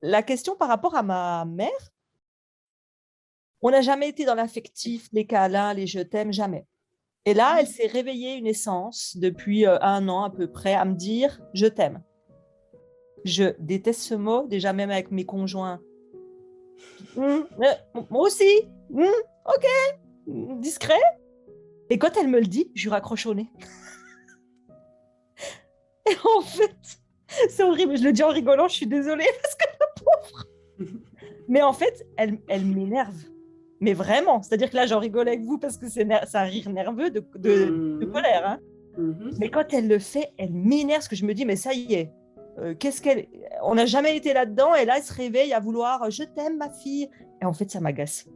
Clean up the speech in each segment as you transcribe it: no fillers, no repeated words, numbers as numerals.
La question par rapport à ma mère, on n'a jamais été dans l'affectif, les câlins, les «je t'aime», jamais. Et là, elle s'est réveillée une essence depuis, 1 an à peu près à me dire: «Je t'aime». Je déteste ce mot, déjà même avec mes conjoints. Moi aussi, mmh, OK, discret. Et quand elle me le dit, je lui raccroche au nez. Et en fait, c'est horrible, je le dis en rigolant, je suis désolée parce que mais en fait, elle m'énerve. Mais vraiment, c'est-à-dire que là, j'en rigole avec vous parce que c'est un rire nerveux de Mhm. colère, hein. Mhm. Mais quand elle le fait, elle m'énerve parce que je me dis: «Mais ça y est, qu'est-ce qu'elle on n'a jamais été là-dedans et là, elle se réveille à vouloir, "Je t'aime ma fille"» et en fait, ça m'agace.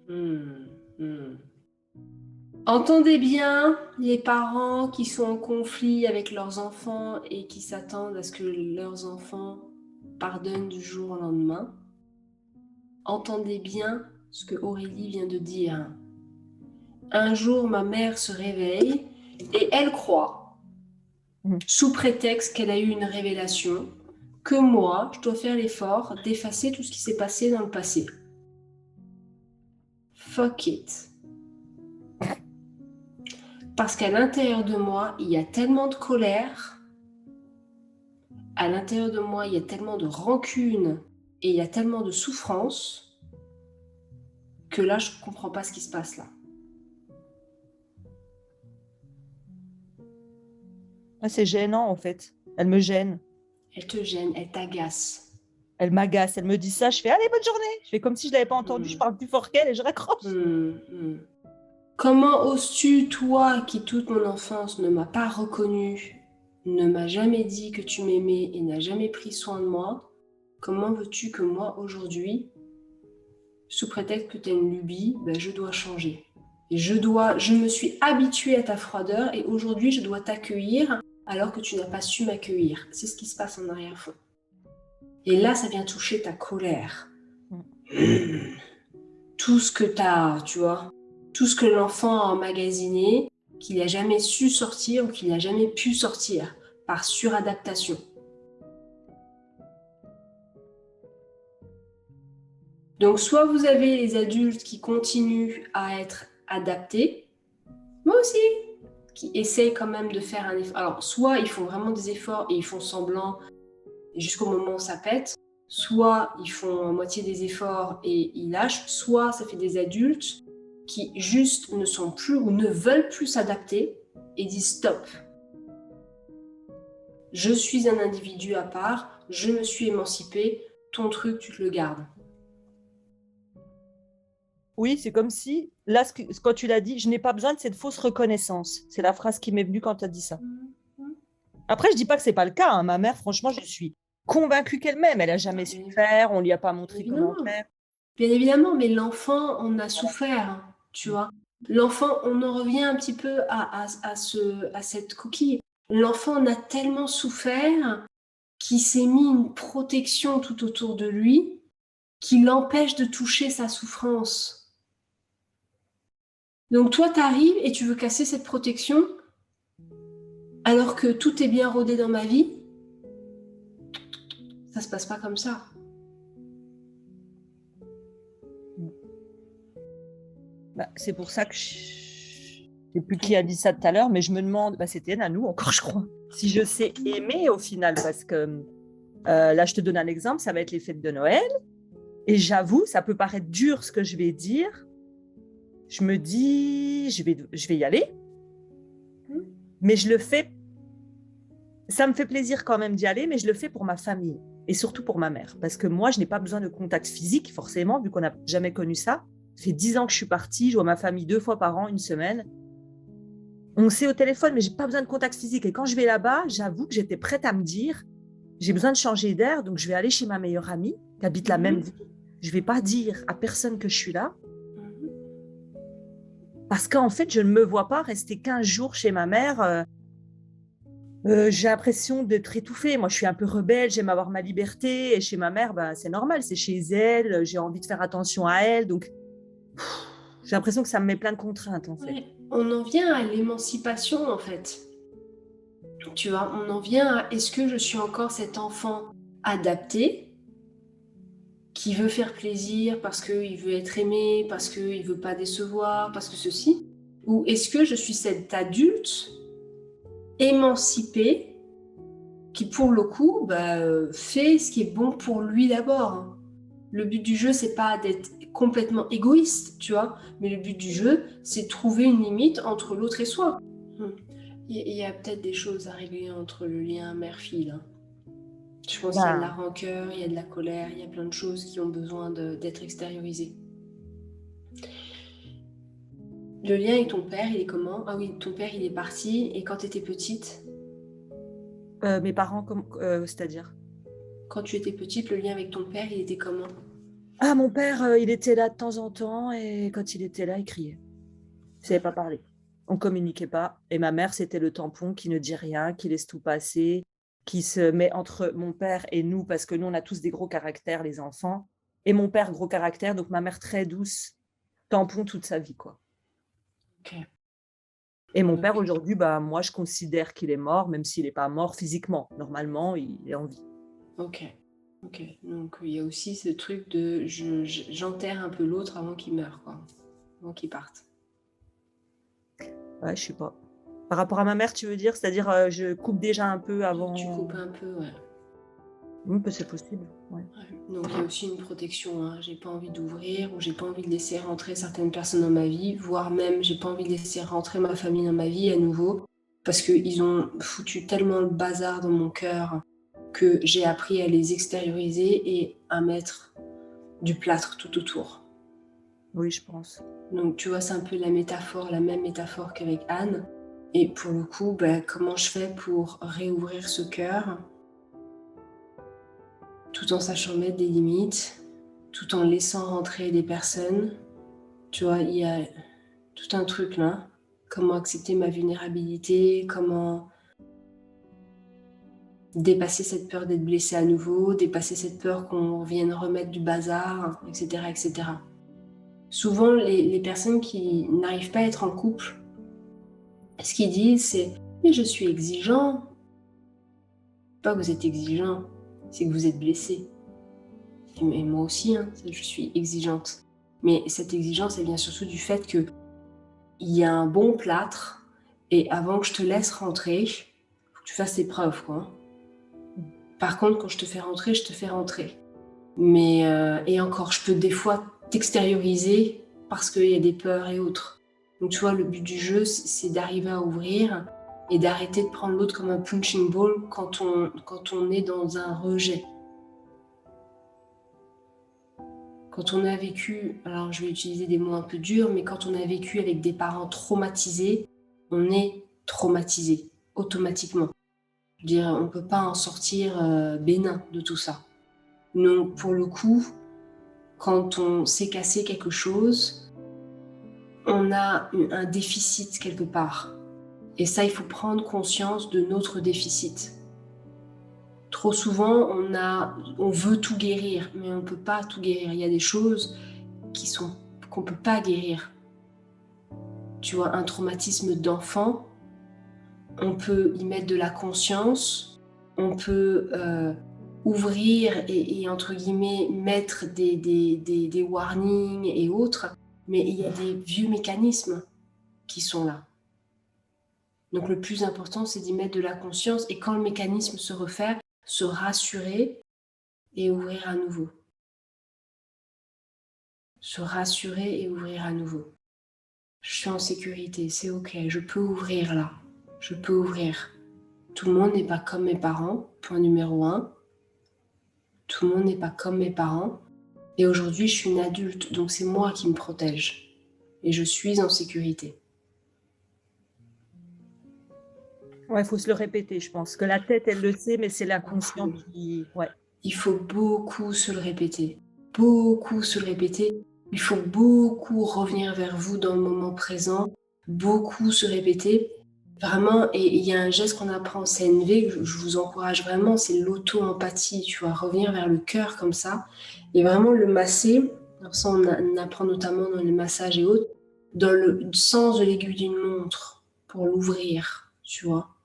Mhm. Mhm. Entendez bien les parents qui sont en conflit avec leurs enfants et qui s'attendent à ce que leurs enfants pardonnent du jour au lendemain. Entendez bien ce que Aurélie vient de dire. Un jour, ma mère se réveille et elle croit, Mmh. sous prétexte qu'elle a eu une révélation, que moi, je dois faire l'effort d'effacer tout ce qui s'est passé dans le passé. Fuck it. Parce qu'à l'intérieur de moi, il y a tellement de colère, à l'intérieur de moi, il y a tellement de rancune et il y a tellement de souffrance que là, je ne comprends pas ce qui se passe là. Ah, c'est gênant, en fait. Elle me gêne, Elle te gêne, elle t'agace. elle m'agace, elle me dit ça, je fais: «Allez, bonne journée!» Je fais comme si je l'avais pas entendu, je Hmm. parle plus fort qu'elle et je raccroche. Hmm. Comment oses-tu, toi, qui toute mon enfance ne m'a pas reconnue, ne m'a jamais dit que tu m'aimais et n'a jamais pris soin de moi, comment veux-tu que moi, aujourd'hui, sous prétexte que tu as une lubie, ben, je dois changer. Et je me suis habituée à ta froideur et aujourd'hui, je dois t'accueillir alors que tu n'as pas su m'accueillir. C'est ce qui se passe en arrière-fond. Et là, ça vient toucher ta colère. Mmh. Tout ce que tu as, tu vois, tout ce que l'enfant a emmagasiné, qu'il n'a jamais su sortir ou qu'il n'a jamais pu sortir par suradaptation. Donc, soit vous avez les adultes qui continuent à être adaptés, moi aussi, qui essayent quand même de faire un effort. Alors, soit ils font vraiment des efforts et ils font semblant jusqu'au moment où ça pète, soit ils font à moitié des efforts et ils lâchent, soit ça fait des adultes qui juste ne sont plus ou ne veulent plus s'adapter et disent stop. Je suis un individu à part, je me suis émancipée, ton truc, tu te le gardes. Oui, c'est comme si, là, quand tu l'as dit, je n'ai pas besoin de cette fausse reconnaissance. C'est la phrase qui m'est venue quand tu as dit ça. Après, je dis pas que c'est pas le cas, hein. Ma mère, franchement, je suis convaincue qu'elle m'aime. Elle a jamais su faire, on lui a pas montré comment Évidemment, faire. bien évidemment, mais l'enfant, on a souffert, tu vois. L'enfant, on en revient un petit peu à cette coquille. L'enfant en a tellement souffert qu'il s'est mis une protection tout autour de lui qui l'empêche de toucher sa souffrance. Donc toi, tu arrives et tu veux casser cette protection alors que tout est bien rodé dans ma vie. Ça se passe pas comme ça. Bah, c'est pour ça que je sais plus qui a dit ça tout à l'heure, mais je me demande, bah, c'était Nanou encore, je crois, si je sais aimer au final, parce que là, je te donne un exemple, ça va être les fêtes de Noël, et j'avoue, ça peut paraître dur ce que je vais dire. Je me dis, je vais y aller, mais je le fais. Ça me fait plaisir quand même d'y aller, mais je le fais pour ma famille et surtout pour ma mère, parce que moi, je n'ai pas besoin de contact physique, forcément, vu qu'on n'a jamais connu ça. Ça fait 10 ans que je suis partie, je vois ma famille 2 fois par an, une semaine. On sait au téléphone, mais j'ai pas besoin de contact physique. Et quand je vais là-bas, j'avoue que j'étais prête à me dire, j'ai besoin de changer d'air, donc je vais aller chez ma meilleure amie qui habite la même ville. Je vais pas dire à personne que je suis là, parce qu'en fait, je ne me vois pas rester 15 jours chez ma mère. J'ai l'impression d'être étouffée. Moi, je suis un peu rebelle, j'aime avoir ma liberté. Et chez ma mère, bah, c'est normal, c'est chez elle. J'ai envie de faire attention à elle. Donc, j'ai l'impression que ça me met plein de contraintes, en fait. Ouais. On en vient à l'émancipation en fait. Tu vois, on en vient à est-ce que je suis encore cet enfant adapté qui veut faire plaisir parce qu'il veut être aimé, parce qu'il ne veut pas décevoir, parce que ceci? Ou est-ce que je suis cet adulte émancipé qui, pour le coup, fait ce qui est bon pour lui d'abord? Le but du jeu, c'est pas d'être complètement égoïste, tu vois, mais le but du jeu, c'est de trouver une limite entre l'autre et soi. Il y a peut-être des choses à régler entre le lien mère-fille, là. Je pense qu'il y a de la rancœur, il y a de la colère, il y a plein de choses qui ont besoin d'être extériorisées. Le lien avec ton père, il est comment? Ah oui, ton père, il est parti, et quand tu étais petite? Mes parents, c'est-à-dire? Quand tu étais petite, le lien avec ton père, il était comment? Ah, mon père, il était là de temps en temps et quand il était là, il criait. Il ne savait pas parler. On ne communiquait pas. Et ma mère, c'était le tampon qui ne dit rien, qui laisse tout passer, qui se met entre mon père et nous, parce que nous, on a tous des gros caractères, les enfants. Et mon père, gros caractère, donc ma mère, très douce, tampon toute sa vie, quoi. Ok. Et mon père, aujourd'hui, moi, je considère qu'il est mort, même s'il n'est pas mort physiquement. Normalement, il est en vie. Ok. Donc, il y a aussi ce truc de j'enterre un peu l'autre avant qu'il meure, quoi. Avant qu'il parte. Ouais, je sais pas. Par rapport à ma mère, tu veux dire? C'est-à-dire, je coupe déjà un peu avant. Tu coupes un peu, ouais. C'est possible. Ouais. Donc il y a aussi une protection, hein. J'ai pas envie d'ouvrir ou j'ai pas envie de laisser rentrer certaines personnes dans ma vie, voire même j'ai pas envie de laisser rentrer ma famille dans ma vie à nouveau, parce qu'ils ont foutu tellement le bazar dans mon cœur que j'ai appris à les extérioriser et à mettre du plâtre tout autour. Oui, je pense. Donc tu vois, c'est un peu la même métaphore qu'avec Anne. Et pour le coup, comment je fais pour réouvrir ce cœur tout en sachant mettre des limites, tout en laissant rentrer des personnes. Tu vois, il y a tout un truc là. Comment accepter ma vulnérabilité, comment dépasser cette peur d'être blessée à nouveau, dépasser cette peur qu'on vienne remettre du bazar, etc. etc. Souvent, les personnes qui n'arrivent pas à être en couple, ce qu'ils disent, c'est « mais je suis exigeant ». Pas que vous êtes exigeant, c'est que vous êtes blessé. Et moi aussi, hein, je suis exigeante. Mais cette exigence, elle vient surtout du fait qu'il y a un bon plâtre et avant que je te laisse rentrer, faut que tu fasses tes preuves, quoi. Par contre, quand je te fais rentrer, je te fais rentrer. Mais, et encore, je peux des fois t'extérioriser parce qu'il y a des peurs et autres. Donc tu vois, le but du jeu, c'est d'arriver à ouvrir et d'arrêter de prendre l'autre comme un punching ball quand on est dans un rejet. Quand on a vécu, alors je vais utiliser des mots un peu durs, mais quand on a vécu avec des parents traumatisés, on est traumatisé automatiquement. Je veux dire, on ne peut pas en sortir bénin de tout ça. Donc pour le coup, quand on s'est cassé quelque chose, on a un déficit quelque part. Et ça, il faut prendre conscience de notre déficit. Trop souvent, on veut tout guérir, mais on ne peut pas tout guérir. Il y a des choses qu'on ne peut pas guérir. Tu vois, un traumatisme d'enfant, on peut y mettre de la conscience, on peut ouvrir et entre guillemets mettre des warnings et autres, mais il y a des vieux mécanismes qui sont là. Donc le plus important, c'est d'y mettre de la conscience et quand le mécanisme se refaire, se rassurer et ouvrir à nouveau. Se rassurer et ouvrir à nouveau. Je suis en sécurité, c'est ok, je peux ouvrir là. Je peux ouvrir. Tout le monde n'est pas comme mes parents, point numéro 1. Tout le monde n'est pas comme mes parents. Et aujourd'hui, je suis une adulte, donc c'est moi qui me protège. Et je suis en sécurité. Ouais, il faut se le répéter, je pense. Que la tête, elle le sait, mais c'est l'inconscient qui... Ouais. Il faut beaucoup se le répéter. Beaucoup se le répéter. Il faut beaucoup revenir vers vous dans le moment présent. Beaucoup se répéter. Vraiment, et il y a un geste qu'on apprend en CNV, que je vous encourage vraiment, c'est l'auto-empathie, tu vois, revenir vers le cœur comme ça, et vraiment le masser, alors ça on apprend notamment dans les massages et autres, dans le sens de l'aiguille d'une montre, pour l'ouvrir, tu vois,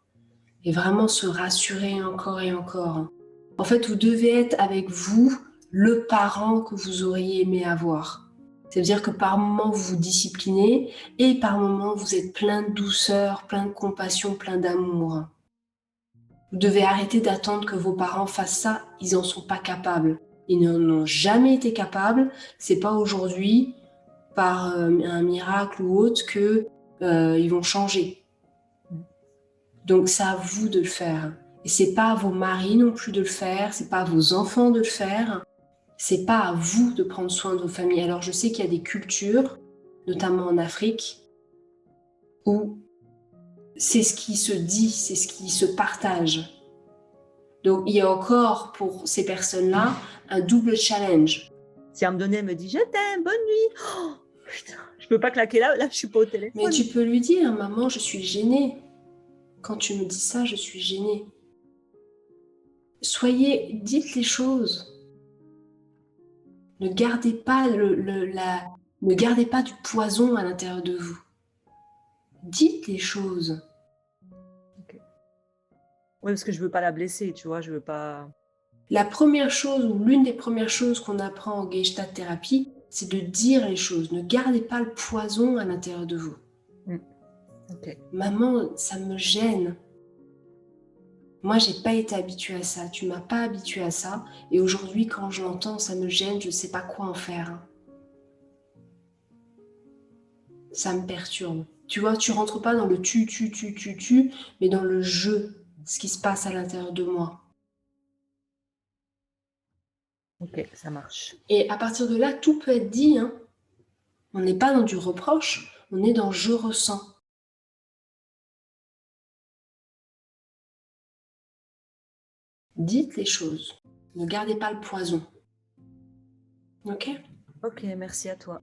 et vraiment se rassurer encore et encore. En fait, vous devez être avec vous le parent que vous auriez aimé avoir. C'est-à-dire que par moments, vous vous disciplinez et par moments, vous êtes plein de douceur, plein de compassion, plein d'amour. Vous devez arrêter d'attendre que vos parents fassent ça, ils n'en sont pas capables. Ils n'en ont jamais été capables. C'est pas aujourd'hui, par un miracle ou autre, que ils vont changer. Donc c'est à vous de le faire. Et c'est pas à vos maris non plus de le faire, c'est pas à vos enfants de le faire. C'est pas à vous de prendre soin de vos familles. Alors je sais qu'il y a des cultures, notamment en Afrique, où c'est ce qui se dit, c'est ce qui se partage. Donc il y a encore pour ces personnes-là un double challenge. Si elle me donnait, elle me dit je t'aime, bonne nuit. Oh, putain, je peux pas claquer là, je suis pas au téléphone. Mais tu peux lui dire, maman, je suis gênée. Quand tu me dis ça, je suis gênée. Dites les choses. Ne gardez pas ne gardez pas du poison à l'intérieur de vous. Dites les choses. Okay. Oui, parce que je veux pas la blesser, tu vois, je veux pas... La première chose, ou l'une des premières choses qu'on apprend en Gestalt thérapie, c'est de dire les choses. Ne gardez pas le poison à l'intérieur de vous. Okay. Maman, ça me gêne. Moi, j'ai pas été habituée à ça. Tu m'as pas habituée à ça. Et aujourd'hui, quand je l'entends, ça me gêne. Je sais pas quoi en faire. Ça me perturbe. Tu vois, tu rentres pas dans le tu, mais dans le je, ce qui se passe à l'intérieur de moi. Ok, ça marche. Et à partir de là, tout peut être dit. Hein. On n'est pas dans du reproche, on est dans je ressens. Dites les choses. Ne gardez pas le poison. Ok ? Ok, merci à toi.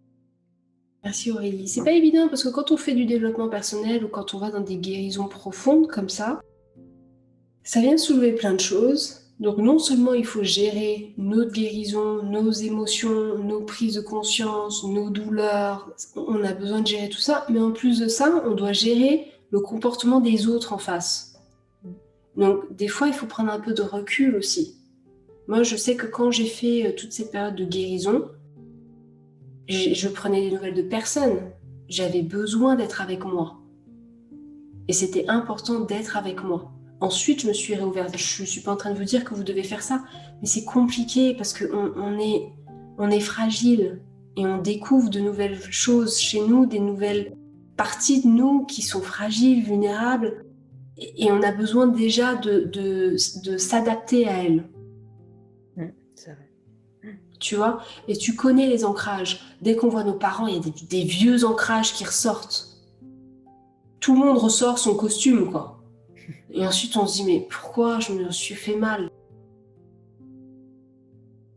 Merci Aurélie. C'est pas évident parce que quand on fait du développement personnel ou quand on va dans des guérisons profondes comme ça vient soulever plein de choses. Donc non seulement il faut gérer notre guérison, nos émotions, nos prises de conscience, nos douleurs, on a besoin de gérer tout ça, mais en plus de ça, on doit gérer le comportement des autres en face. Donc des fois, il faut prendre un peu de recul aussi. Moi, je sais que quand j'ai fait toutes ces périodes de guérison, je prenais des nouvelles de personne. J'avais besoin d'être avec moi. Et c'était important d'être avec moi. Ensuite, je me suis réouverte. Je ne suis pas en train de vous dire que vous devez faire ça, mais c'est compliqué parce qu'on est fragile et on découvre de nouvelles choses chez nous, des nouvelles parties de nous qui sont fragiles, vulnérables, et on a besoin déjà de s'adapter à elles. C'est vrai. Tu vois, et tu connais les ancrages. Dès qu'on voit nos parents, il y a des vieux ancrages qui ressortent. Tout le monde ressort son costume, quoi. Et ensuite, on se dit, mais pourquoi je me suis fait mal?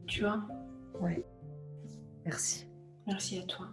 Tu vois? Ouais. Merci. Merci à toi.